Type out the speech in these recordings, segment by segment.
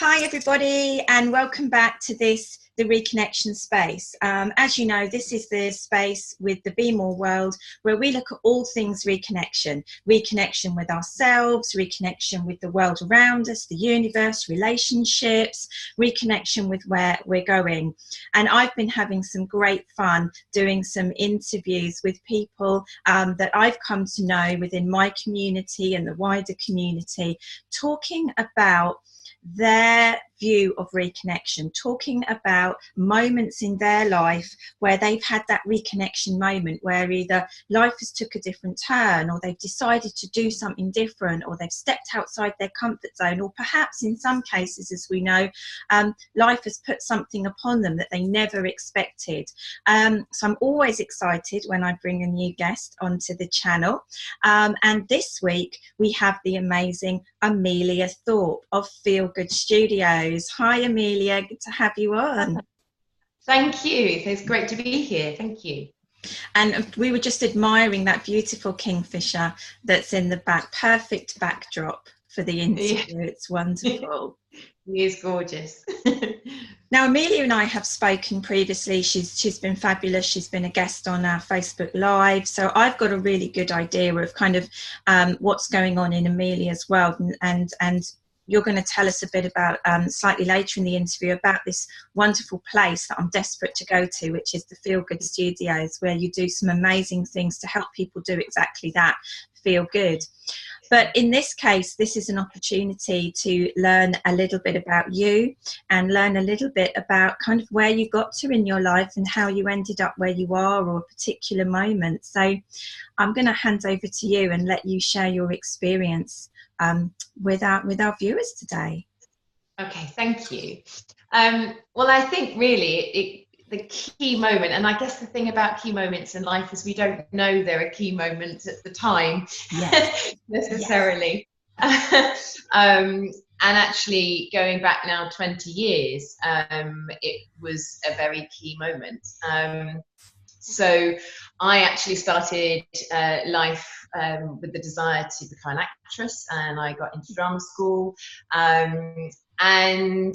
Hi everybody, and welcome back to the Reconnection space. As you know, this is the space with the Be More world where we look at all things reconnection. Reconnection with ourselves, reconnection with the world around us, the universe, relationships, reconnection with where we're going. And I've been having some great fun doing some interviews with people that I've come to know within my community and the wider community, talking about their view of reconnection, talking about moments in their life where they've had that reconnection moment where either life has took a different turn, or they've decided to do something different, or they've stepped outside their comfort zone, or perhaps in some cases, as we know, life has put something upon them that they never expected. So I'm always excited when I bring a new guest onto the channel, and this week we have the amazing Amelia Thorpe of Feel Good Studios. Hi Amelia, good to have you on. Thank you, it's great to be here, thank you. And we were just admiring that beautiful kingfisher that's in the back, perfect backdrop for the interview. Yeah. It's wonderful. He is gorgeous. Now Amelia and I have spoken previously. She's been fabulous. She's been a guest on our Facebook Live, so I've got a really good idea of kind of what's going on in Amelia's world, and you're going to tell us a bit about slightly later in the interview about this wonderful place that I'm desperate to go to, which is the Feel Good Studios, where you do some amazing things to help people do exactly that, feel good. But in this case, this is an opportunity to learn a little bit about you and learn a little bit about kind of where you got to in your life and how you ended up where you are, or a particular moment. So I'm going to hand over to you and let you share your experience with our viewers today. Okay, thank you. Well, I think really the key moment, and I guess the thing about key moments in life is we don't know there are key moments at the time. Yes. necessarily. Yes. And actually going back now 20 years, it was a very key moment. So I actually started life with the desire to become an actress, and I got into drama school. And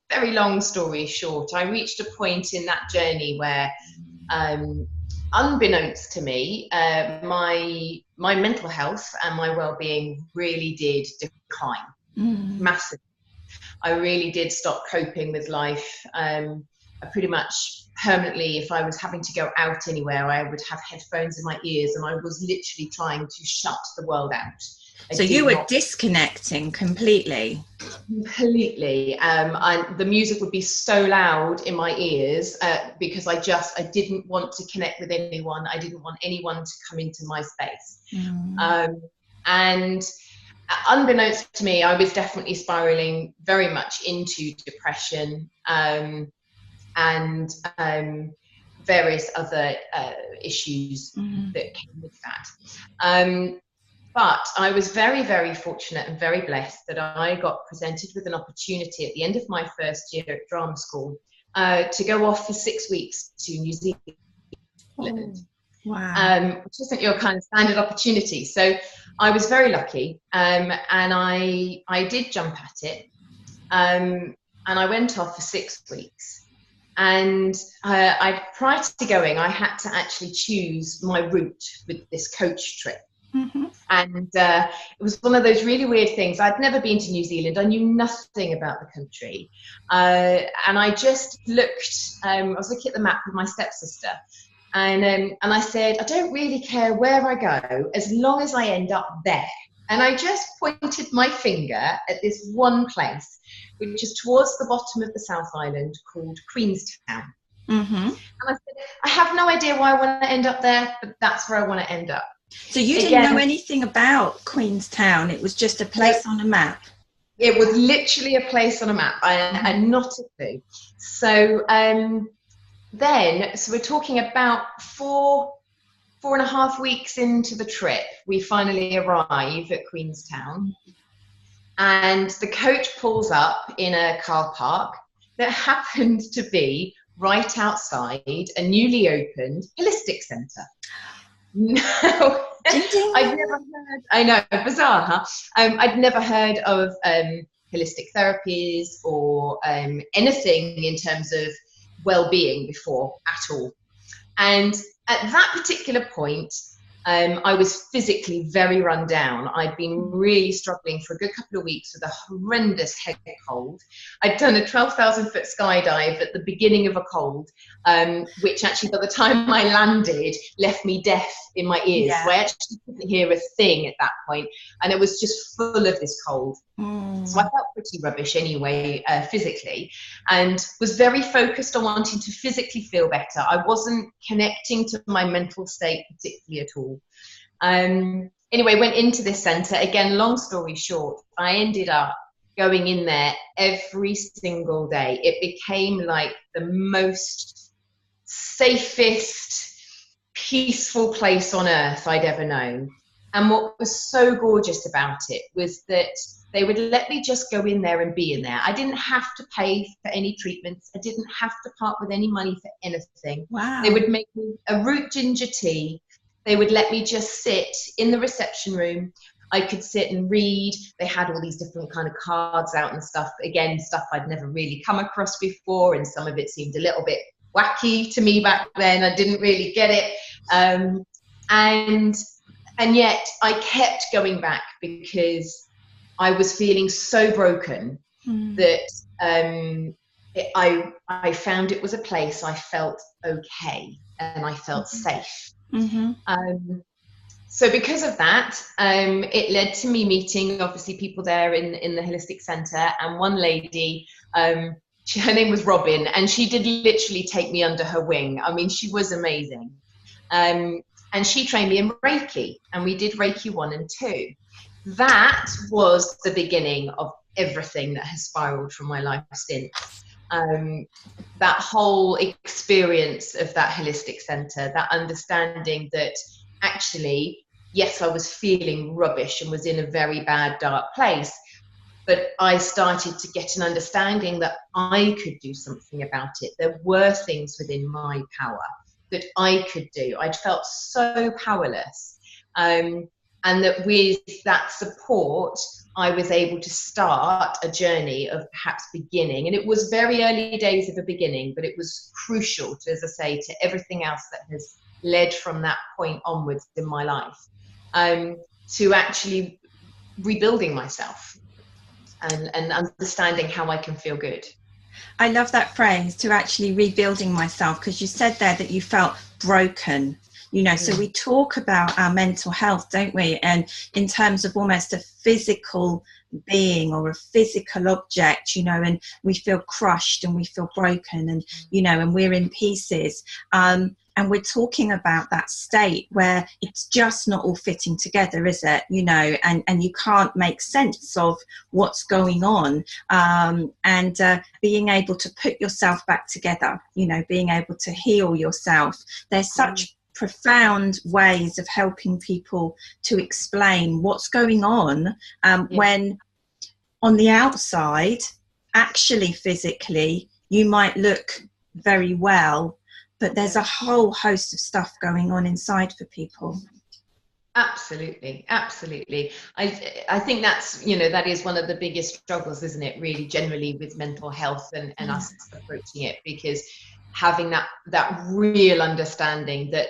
very long story short, I reached a point in that journey where, unbeknownst to me, my mental health and my well-being really did decline massively. I really did stop coping with life. I pretty much permanently, if I was having to go out anywhere, I would have headphones in my ears, and I was literally trying to shut the world out. So you were disconnecting completely? Completely. The music would be so loud in my ears because I didn't want to connect with anyone. I didn't want anyone to come into my space. And unbeknownst to me, I was definitely spiraling very much into depression and various other issues that came with that. But I was very, very fortunate and very blessed that I got presented with an opportunity at the end of my first year at drama school to go off for 6 weeks to New Zealand. Wow. Which isn't your kind of standard opportunity. So I was very lucky, and I did jump at it, and I went off for 6 weeks. And prior to going, I had to actually choose my route with this coach trip. And it was one of those really weird things. I'd never been to New Zealand. I knew nothing about the country. And I just looked, I was looking at the map with my stepsister. And I said, I don't really care where I go as long as I end up there. And I just pointed my finger at this one place, which is towards the bottom of the South Island, called Queenstown. And I said, I have no idea why I want to end up there, but that's where I want to end up. So you didn't know anything about Queenstown? It was just a place on a map? It was literally a place on a map. I had not a clue. So so we're talking about four and a half weeks into the trip, we finally arrive at Queenstown, and the coach pulls up in a car park that happened to be right outside a newly opened holistic centre. I'd never heard, I know, bizarre, huh? I'd never heard of holistic therapies or anything in terms of well-being before at all. And at that particular point, I was physically very run down. I'd been really struggling for a good couple of weeks with a horrendous head cold. I'd done a 12,000-foot skydive at the beginning of a cold, which actually by the time I landed left me deaf in my ears. Yeah. So I actually couldn't hear a thing at that point, and it was just full of this cold. So I felt pretty rubbish anyway, physically, and was very focused on wanting to physically feel better. I wasn't connecting to my mental state particularly at all. Anyway, went into this centre. Again, long story short, I ended up going in there every single day. It became like the most safest, peaceful place on earth I'd ever known. And what was so gorgeous about it was that they would let me just go in there and be in there. I didn't have to pay for any treatments. I didn't have to part with any money for anything. Wow. They would make me a root ginger tea. They would let me just sit in the reception room. I could sit and read. They had all these different kind of cards out and stuff. Again, stuff I'd never really come across before, and some of it seemed a little bit wacky to me back then. I didn't really get it. And yet I kept going back because I was feeling so broken that I found it was a place I felt okay and I felt safe. So because of that, it led to me meeting obviously people there in the holistic centre, and one lady, her name was Robin, and she did literally take me under her wing. I mean, she was amazing. And she trained me in Reiki, and we did Reiki 1 and 2. That was the beginning of everything that has spiraled from my life since. That whole experience of that holistic centre, that understanding that actually, yes, I was feeling rubbish and was in a very bad, dark place, but I started to get an understanding that I could do something about it. There were things within my power that I could do. I'd felt so powerless. And that with that support, I was able to start a journey of perhaps beginning. And it was very early days of a beginning, but it was crucial to, as I say, to everything else that has led from that point onwards in my life, to actually rebuilding myself and understanding how I can feel good. I love that phrase, to actually rebuilding myself, because you said there that you felt broken. You know, so we talk about our mental health, don't we? And in terms of almost a physical being or a physical object, you know, and we feel crushed and we feel broken and, you know, and we're in pieces. And we're talking about that state where it's just not all fitting together, is it? You know, and you can't make sense of what's going on. And being able to put yourself back together, you know, being able to heal yourself. There's such profound ways of helping people to explain what's going on when on the outside, actually physically, you might look very well, but there's a whole host of stuff going on inside for people. Absolutely, absolutely. I think that's, you know, that is one of the biggest struggles, isn't it, really, generally with mental health and us approaching it, because having that real understanding that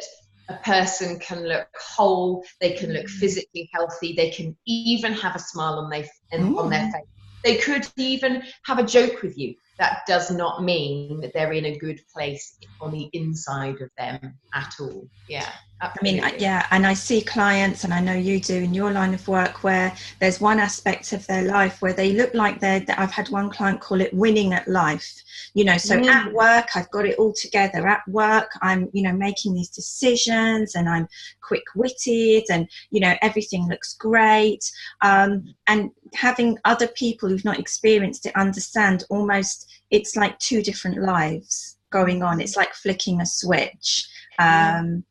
a person can look whole, they can look physically healthy, they can even have a smile on their face. They could even have a joke with you. That does not mean that they're in a good place on the inside of them at all. Yeah, absolutely. I mean, yeah, and I see clients, and I know you do in your line of work, where there's one aspect of their life where they look like I've had one client call it winning at life. You know, so at work, I've got it all together. At work, I'm, you know, making these decisions and I'm quick-witted and, you know, everything looks great. And having other people who've not experienced it understand almost it's like two different lives going on. It's like flicking a switch. And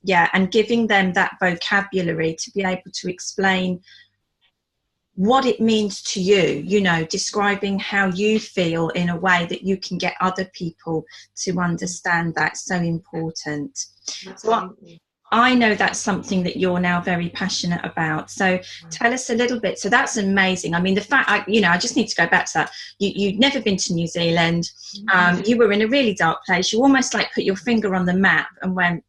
giving them that vocabulary to be able to explain what it means to you, you know, describing how you feel in a way that you can get other people to understand. That's so important. So I know that's something that you're now very passionate about. So tell us a little bit. So that's amazing. I mean, the fact, I just need to go back to that. You'd never been to New Zealand. You were in a really dark place. You almost like put your finger on the map and went,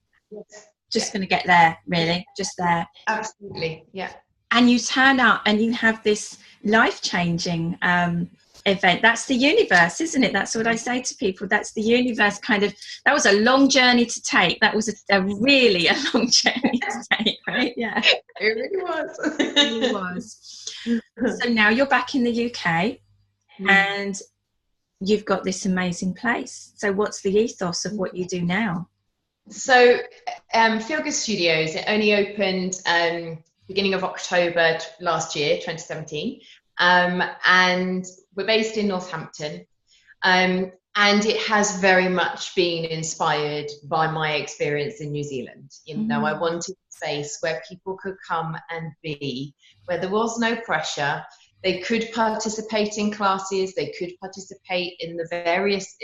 just going to get there, really, just there. Absolutely, yeah. And you turn up and you have this life-changing event. That's the universe, isn't it? That's what I say to people. That's the universe kind of. That was a long journey to take. That was really a long journey to take, right? Yeah, it really was. It really was. So now you're back in the UK and you've got this amazing place. So what's the ethos of what you do now? So Feel Good Studios, it only opened beginning of October last year, 2017. And we're based in Northampton, and it has very much been inspired by my experience in New Zealand. You know, I wanted a space where people could come and be, where there was no pressure. They could participate in classes, they could participate in the various,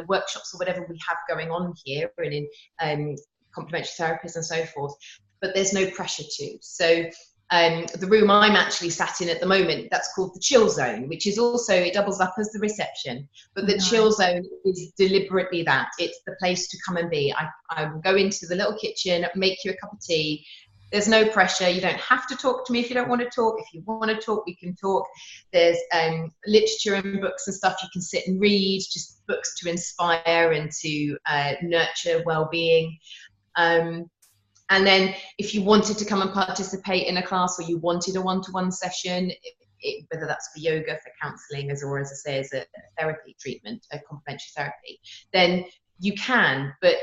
workshops or whatever we have going on here, and in complementary therapies and so forth, but there's no pressure to. So the room I'm actually sat in at the moment, that's called the chill zone, which is also, it doubles up as the reception, but the chill zone is deliberately that. It's the place to come and be. I will go into the little kitchen, make you a cup of tea. There's no pressure. You don't have to talk to me if you don't want to talk. If you want to talk, we can talk. There's literature and books and stuff you can sit and read, just books to inspire and to nurture well-being. And then if you wanted to come and participate in a class, or you wanted a one-to-one session, whether that's for yoga, for counselling, or as I say, as a therapy treatment, a complementary therapy, then you can, but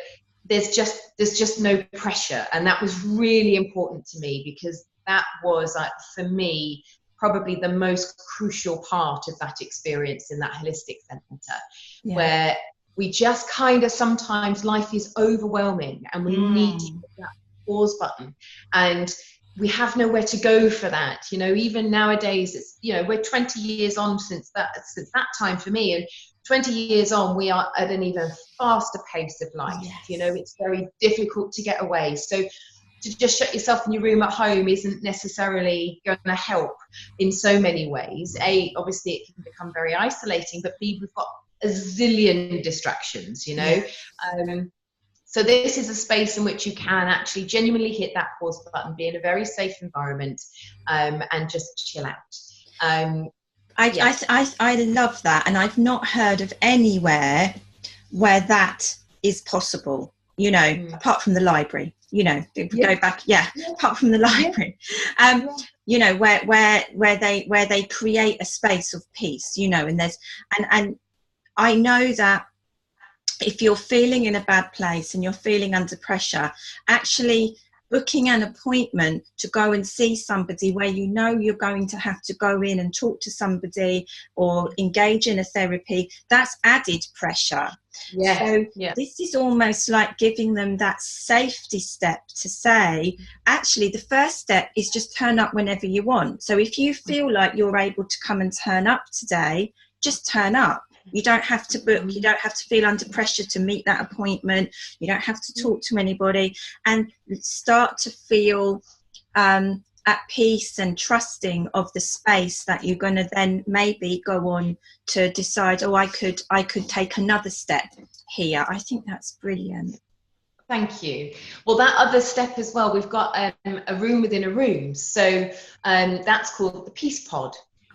there's just no pressure. And that was really important to me, because that was, for me, probably the most crucial part of that experience in that holistic centre, where we just kind of, sometimes life is overwhelming and we need to hit that pause button, and we have nowhere to go for that. Even nowadays, it's, we're 20 years on since that time for me, and 20 years on, we are at an even faster pace of life. It's very difficult to get away. So to just shut yourself in your room at home isn't necessarily going to help in so many ways. A, obviously it can become very isolating, but B, we've got a zillion distractions, so this is a space in which you can actually genuinely hit that pause button, be in a very safe environment, and just chill out. I love that, and I've not heard of anywhere where that is possible, apart from the library, go back, apart from the library, where they create a space of peace, and there's, and I know that if you're feeling in a bad place and you're feeling under pressure, actually booking an appointment to go and see somebody where you're going to have to go in and talk to somebody or engage in a therapy, that's added pressure. This is almost like giving them that safety step to say, actually, the first step is just turn up whenever you want. So if you feel like you're able to come and turn up today, just turn up. You don't have to book, you don't have to feel under pressure to meet that appointment, you don't have to talk to anybody, and start to feel at peace and trusting of the space that you're going to then maybe go on to decide, I could take another step here. I think that's brilliant. Thank you. Well, that other step as well, we've got a room within a room. So that's called the Peace Pod.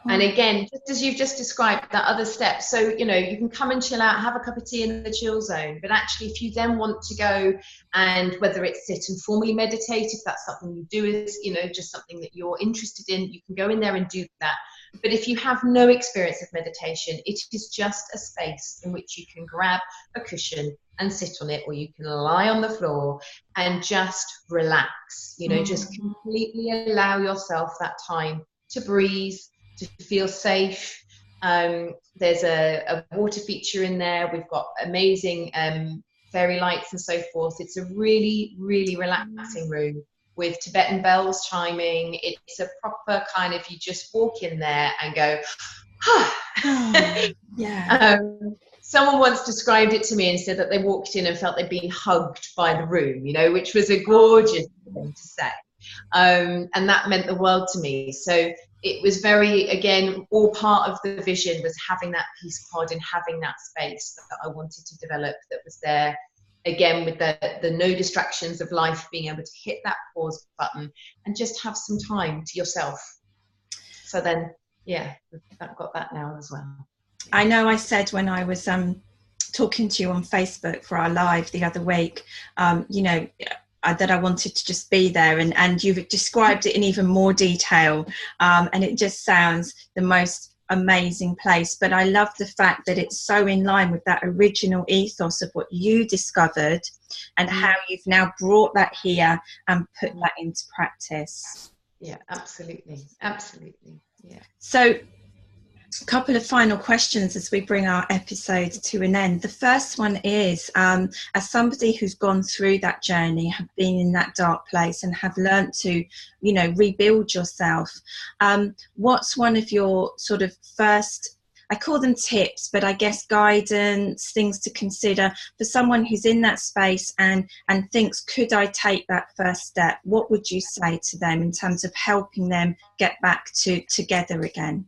And again, just as you've just described, that other step. So, you can come and chill out, have a cup of tea in the chill zone. But actually, if you then want to go and whether it's sit and formally meditate, if that's something you do is, just something that you're interested in, you can go in there and do that. But if you have no experience of meditation, it is just a space in which you can grab a cushion and sit on it, or you can lie on the floor and just relax, just completely allow yourself that time to breathe, to feel safe. There's a water feature in there. We've got amazing fairy lights and so forth. It's a really, really relaxing room with Tibetan bells chiming. It's a proper kind of, you just walk in there and go, Yeah. Someone once described it to me and said that they walked in and felt they'd been hugged by the room, you know, which was a gorgeous thing to say. And that meant the world to me. So it was very, again, all part of the vision was having that peace pod and having that space that I wanted to develop, that was there, again, with the no distractions of life, being able to hit that pause button and just have some time to yourself. So then, yeah, I've got that now as well. I know I said when I was talking to you on Facebook for our live the other week, you know, that I wanted to just be there, and you've described it in even more detail, and it just sounds the most amazing place. But I love the fact that it's so in line with that original ethos of what you discovered and how you've now brought that here and put that into practice. Yeah, absolutely. Absolutely. Yeah. So a couple of final questions as we bring our episode to an end. The first one is, as somebody who's gone through that journey, have been in that dark place and have learned to, you know, rebuild yourself, what's one of your sort of first, I call them tips, but I guess guidance, things to consider for someone who's in that space and thinks, could I take that first step? What would you say to them in terms of helping them get back together again?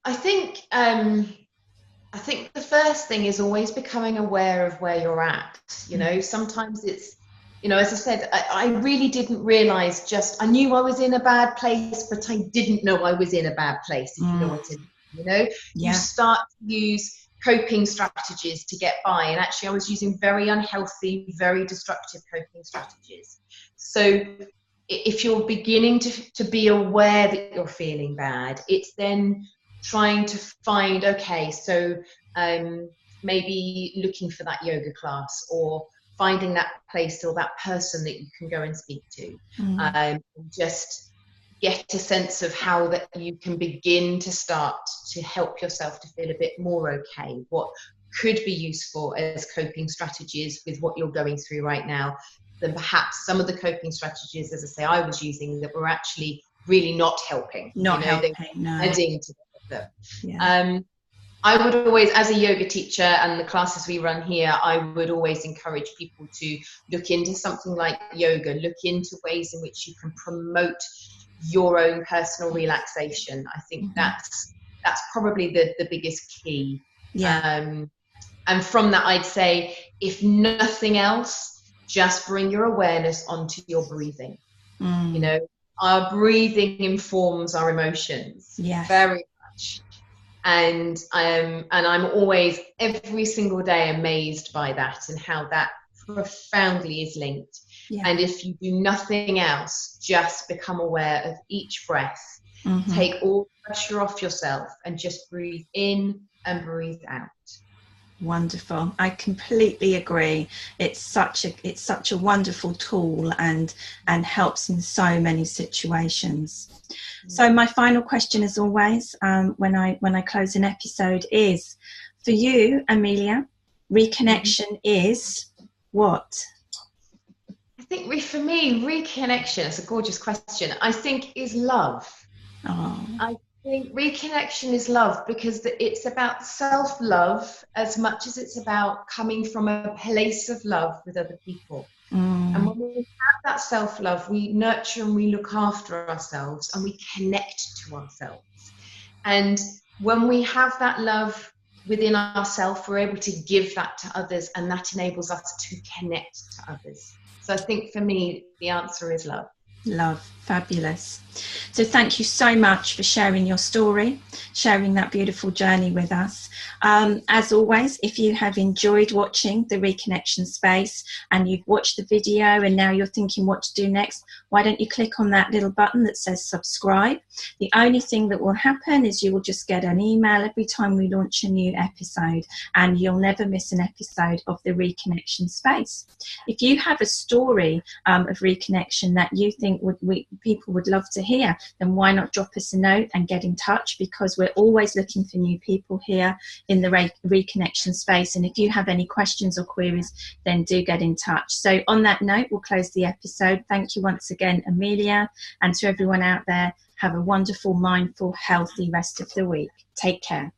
I think the first thing is always becoming aware of where you're at. You know, sometimes it's, you know, as I said, I really didn't realize, I knew I was in a bad place, but I didn't know I was in a bad place, if you know what I mean. You know, you start to use coping strategies to get by, and actually I was using very unhealthy, very destructive coping strategies. So if you're beginning to be aware that you're feeling bad, it's then trying to find, okay, so maybe looking for that yoga class, or finding that place or that person that you can go and speak to. Just get a sense of how that you can begin to start to help yourself to feel a bit more okay. What could be useful as coping strategies with what you're going through right now, than perhaps some of the coping strategies, as I say, I was using that were actually really not helping. Adding to them. Yeah. I would always, as a yoga teacher and the classes we run here, I would always encourage people to look into something like yoga, look into ways in which you can promote your own personal relaxation. I think that's probably the biggest key. And from that, I'd say, if nothing else, just bring your awareness onto your breathing. You know, our breathing informs our emotions very much. And I'm always, every single day, amazed by that and how that profoundly is linked. And if you do nothing else, just become aware of each breath. Take all pressure off yourself and just breathe in and breathe out. Wonderful. I completely agree. It's such a wonderful tool and helps in so many situations. So my final question, as always, when I close an episode, is for you, Amelia, reconnection is what? I think for me, reconnection, it's a gorgeous question, I think is love. I think reconnection is love, because it's about self-love as much as it's about coming from a place of love with other people. And when we have that self-love, we nurture and we look after ourselves and we connect to ourselves. And when we have that love within ourselves, we're able to give that to others, and that enables us to connect to others. So I think for me, the answer is love. Love. Fabulous. So thank you so much for sharing your story, sharing that beautiful journey with us. As always, if you have enjoyed watching the Reconnection Space and you've watched the video and now you're thinking what to do next, why don't you click on that little button that says subscribe? The only thing that will happen is you will just get an email every time we launch a new episode, and you'll never miss an episode of the Reconnection Space. If you have a story of reconnection that you think people would love to hear, then why not drop us a note and get in touch, because we're always looking for new people here in the Reconnection Space. And if you have any questions or queries, then do get in touch. So on that note, we'll close the episode. Thank you once again, Amelia, and to everyone out there, Have a wonderful, mindful, healthy rest of the week. Take care.